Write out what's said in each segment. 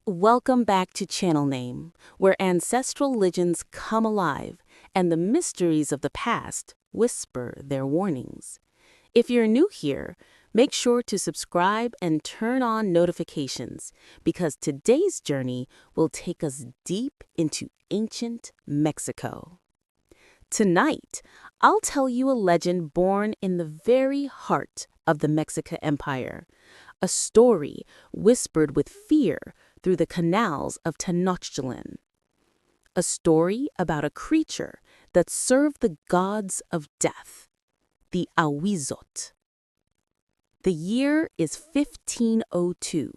Welcome back to Channel Name, where ancestral legends come alive and the mysteries of the past whisper their warnings. If you're new here, make sure to subscribe and turn on notifications because today's journey will take us deep into ancient Mexico. Tonight, I'll tell you a legend born in the very heart of the Mexican Empire, a story whispered with fear through the canals of Tenochtitlan. A story about a creature that served the gods of death, the Ahuizotl. The year is 1502.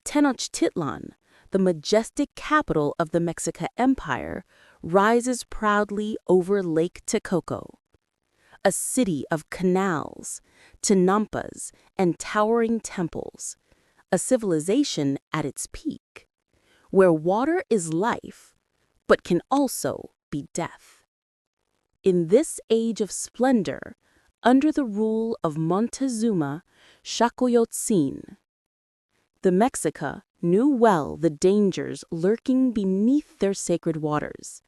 Tenochtitlan, the majestic capital of the Mexican Empire, rises proudly over Lake Texcoco, a city of canals, tinampas, and towering temples, a civilization at its peak, where water is life, but can also be death. In this age of splendor, under the rule of Montezuma Xacoyotzin, the Mexica knew well the dangers lurking beneath their sacred waters,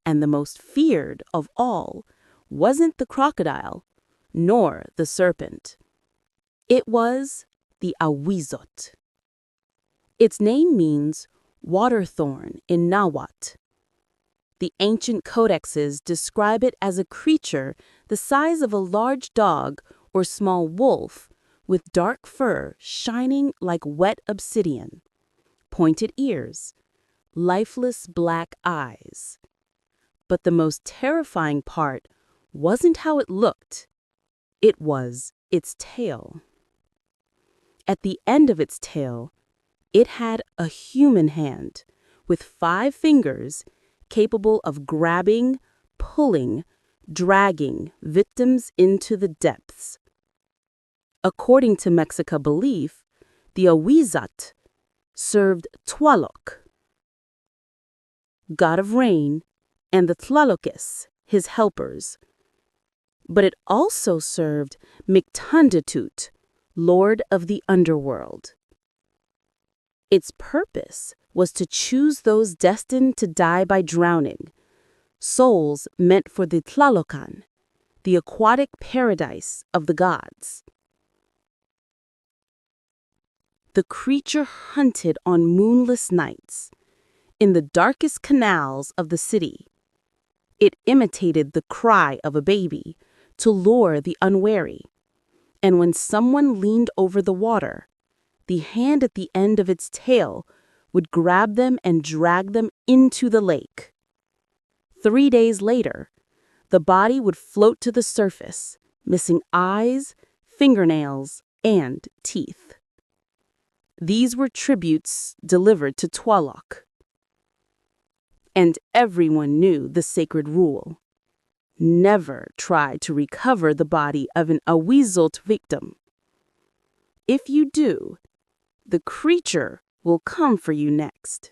and the most feared of all wasn't the crocodile, nor the serpent. It was the Ahuizotl. Its name means water thorn in Nahuatl. The ancient codexes describe it as a creature the size of a large dog or small wolf with dark fur shining like wet obsidian, pointed ears, lifeless black eyes. But the most terrifying part wasn't how it looked. It was its tail. At the end of its tail, it had a human hand with 5 fingers capable of grabbing, pulling, dragging victims into the depths. According to Mexica belief, the Ahuizotl served Tlaloc, god of rain, and the Tlaloques, his helpers. But it also served Mictlantecuhtli, lord of the underworld. Its purpose was to choose those destined to die by drowning, souls meant for the Tlalocan, the aquatic paradise of the gods. The creature hunted on moonless nights, in the darkest canals of the city. It imitated the cry of a baby to lure the unwary, and when someone leaned over the water, the hand at the end of its tail would grab them and drag them into the lake. 3 days later, the body would float to the surface, missing eyes, fingernails, and teeth. These were tributes delivered to Tlaloc. And everyone knew the sacred rule: never try to recover the body of an Ahuizotl victim. If you do, the creature will come for you next.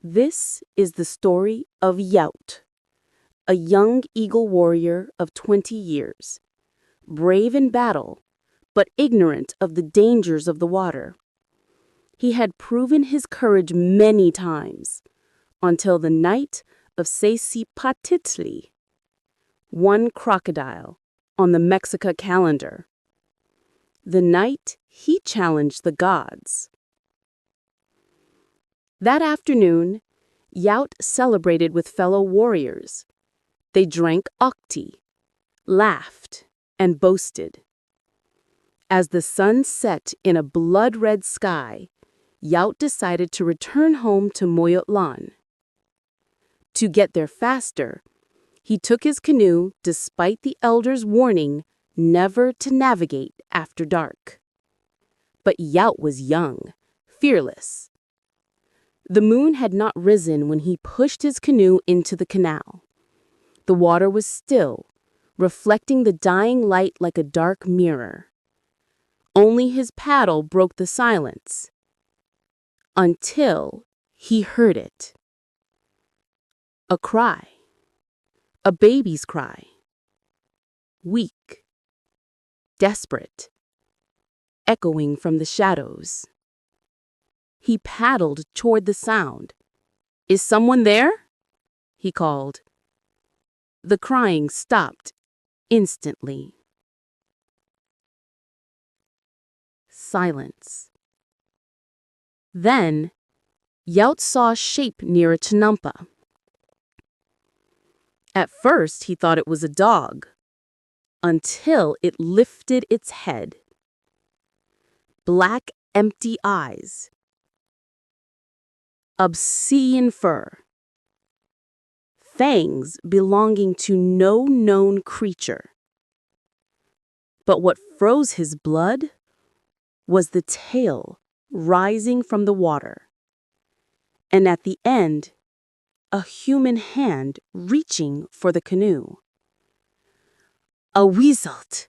This is the story of Ahuizotl, a young eagle warrior of 20 years, brave in battle, but ignorant of the dangers of the water. He had proven his courage many times, until the night of Sesipatitli, one crocodile on the Mexica calendar. The night he challenged the gods. That afternoon, Ahuizotl celebrated with fellow warriors. They drank octi, laughed, and boasted. As the sun set in a blood-red sky, Ahuizotl decided to return home to Moyotlan. To get there faster, he took his canoe despite the elders' warning never to navigate after dark. But Ahuizotl was young, fearless. The moon had not risen when he pushed his canoe into the canal. The water was still, reflecting the dying light like a dark mirror. Only his paddle broke the silence, until he heard it. A cry. A baby's cry. Weak, desperate, echoing from the shadows. He paddled toward the sound. "Is someone there?" he called. The crying stopped instantly. Silence. Then, Yout saw a shape near a chinampa. At first, he thought it was a dog, until it lifted its head. Black, empty eyes. Obscene fur. Fangs belonging to no known creature. But what froze his blood was the tail rising from the water, and at the end, a human hand reaching for the canoe. "Ahuizotl,"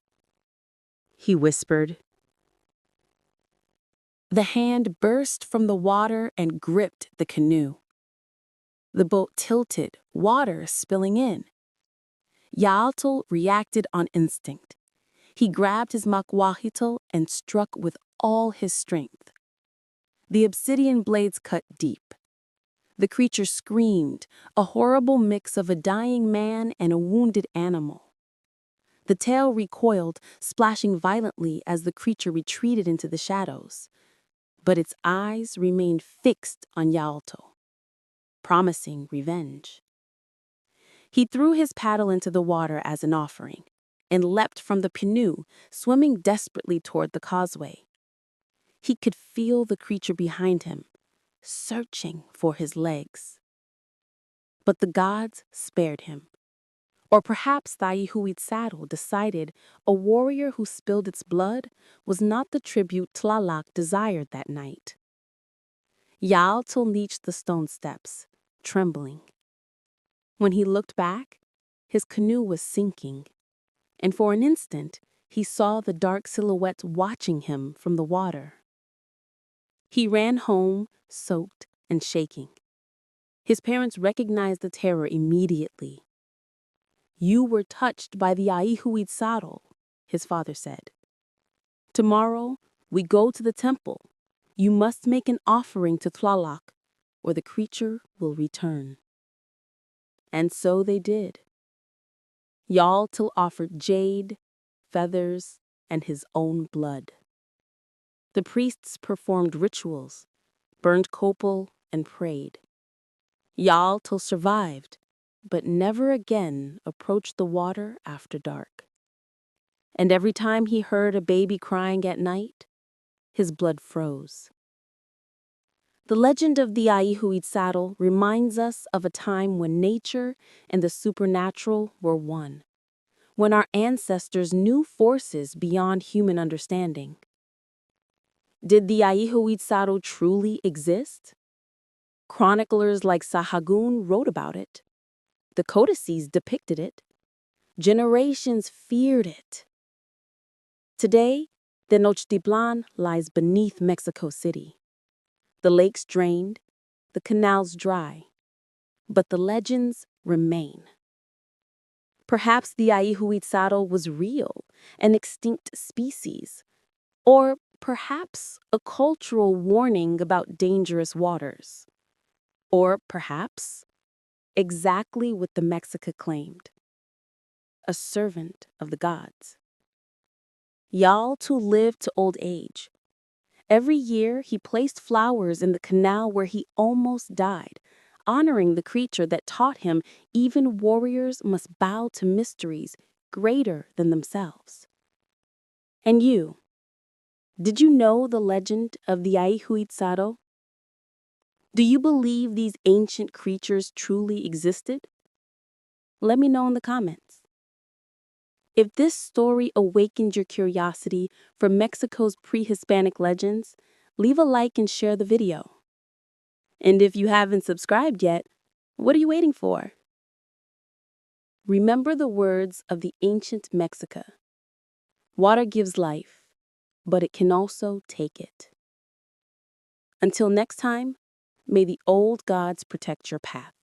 he whispered. The hand burst from the water and gripped the canoe. The boat tilted, water spilling in. Ahuizotl reacted on instinct. He grabbed his Ahuizotl and struck with all his strength. The obsidian blades cut deep. The creature screamed, a horrible mix of a dying man and a wounded animal. The tail recoiled, splashing violently as the creature retreated into the shadows. But its eyes remained fixed on Ahuizotl, promising revenge. He threw his paddle into the water as an offering and leapt from the canoe, swimming desperately toward the causeway. He could feel the creature behind him, searching for his legs. But the gods spared him. Or perhaps the Ahuizotl decided a warrior who spilled its blood was not the tribute Tlaloc desired that night. Ahuizotl reached the stone steps, trembling. When he looked back, his canoe was sinking, and for an instant he saw the dark silhouettes watching him from the water. He ran home, soaked and shaking. His parents recognized the terror immediately. "You were touched by the Ahuizotl," his father said. "Tomorrow we go to the temple. You must make an offering to Tlaloc, or the creature will return." And so they did. Ahuizotl offered jade, feathers, and his own blood. The priests performed rituals, burned copal, and prayed. Ahuizotl survived, but never again approached the water after dark. And every time he heard a baby crying at night, his blood froze. The legend of the Ahuizotl reminds us of a time when nature and the supernatural were one, when our ancestors knew forces beyond human understanding. Did the Ahuizotl truly exist? Chroniclers like Sahagún wrote about it. The codices depicted it. Generations feared it. Today, Tenochtitlan lies beneath Mexico City. The lakes drained, the canals dry, but the legends remain. Perhaps the Ahuizotl was real, an extinct species, or perhaps a cultural warning about dangerous waters, or perhaps exactly what the Mexica claimed, a servant of the gods. Ahuizotl lived to old age. Every year, he placed flowers in the canal where he almost died, honoring the creature that taught him even warriors must bow to mysteries greater than themselves. And you, did you know the legend of the Ahuizotl? Do you believe these ancient creatures truly existed? Let me know in the comments. If this story awakened your curiosity for Mexico's pre-Hispanic legends, leave a like and share the video. And if you haven't subscribed yet, what are you waiting for? Remember the words of the ancient Mexica. Water gives life, but it can also take it. Until next time, may the old gods protect your path.